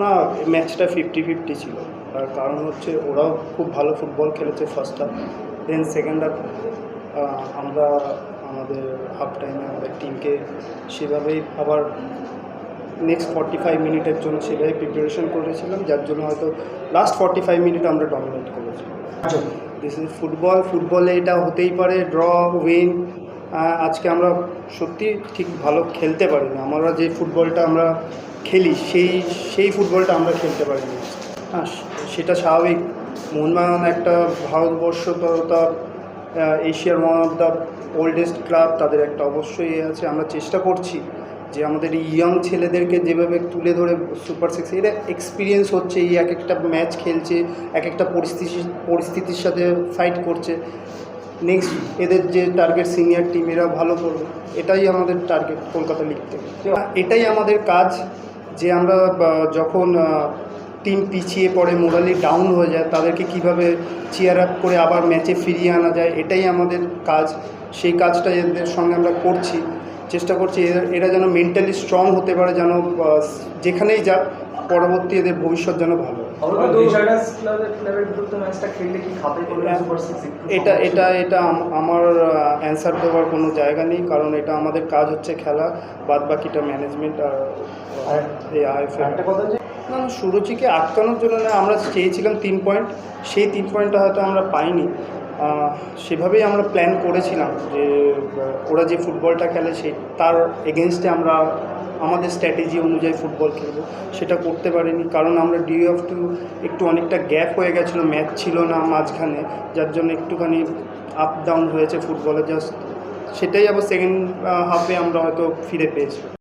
না, ম্যাচটা 50-50 ছিল। তার কারণ হচ্ছে ওরাও খুব ভালো ফুটবল খেলেছে first half, then second half আমরা আমাদের হাফ টাইমে আমাদের টিমকে সেভাবেই আবার নেক্সট 45 মিনিটের জন্য সেভাবে প্রিপারেশন করেছিলাম, যার জন্য হয়তো লাস্ট 45 মিনিট আমরা ডমিনেট করেছিলাম। দিস ইজ ফুটবল, ফুটবলে এটা হতেই পারে, ড্র উইন। আজকে আমরা সত্যি ঠিক ভালো খেলতে পারি না, আমরা যে ফুটবলটা আমরা খেলি সেই ফুটবলটা আমরা খেলতে পারি না। হ্যাঁ, সেটা স্বাভাবিক। মোহনবাগান একটা ভারতবর্ষ তথা এশিয়ার one of the oldest club, তাদের একটা অবশ্যই আছে। আমরা চেষ্টা করছি যে আমাদের এই ইয়ং ছেলেদেরকে যেভাবে তুলে ধরে সুপার সিক্স, এরা এক্সপিরিয়েন্স হচ্ছে, এই এক একটা ম্যাচ খেলছে, এক একটা পরিস্থিতির সাথে ফাইট করছে। নেক্সট এদের যে টার্গেট সিনিয়র টিম, এরা ভালো করবে, এটাই আমাদের টার্গেট কলকাতা লিগ থেকে। এটাই আমাদের কাজ যে আমরা যখন টিম পিছিয়ে পড়ে, মোরালি ডাউন হয়ে যায়, তাদেরকে কিভাবে চিয়ার আপ করে আবার ম্যাচে ফিরিয়ে আনা যায়, এটাই আমাদের কাজ। সেই কাজটা এদের সঙ্গে আমরা করছি, চেষ্টা করছি এরা যেন মেন্টালি স্ট্রং হতে পারে, যেন যেখানেই যাক পরবর্তী এদের ভবিষ্যৎ যেন ভালো। এটা আমার অ্যান্সার দেওয়ার কোনো জায়গা নেই, কারণ এটা আমাদের কাজ হচ্ছে খেলা, বাদ বাকিটা ম্যানেজমেন্ট আর এই আইএফএল। না, সুরুচিকে আটকানোর জন্য না, আমরা চেয়েছিলাম 3 পয়েন্ট, সেই 3 পয়েন্টটা হয়তো আমরা পাইনি। সেভাবেই আমরা প্ল্যান করেছিলাম যে ওরা যে ফুটবলটা খেলে তার এগেনস্টে আমরা আমাদের স্ট্র্যাটেজি অনুযায়ী ফুটবল খেলবো, সেটা করতে পারিনি। কারণ আমরা একটু অনেকটা গ্যাপ হয়ে গেছিলো, ম্যাচ ছিল না মাঝখানে, যার জন্য একটুখানি আপ ডাউন হয়েছে ফুটবলে। জাস্ট সেটাই আবার সেকেন্ড হাফে আমরা হয়তো ফিরে পেয়েছি।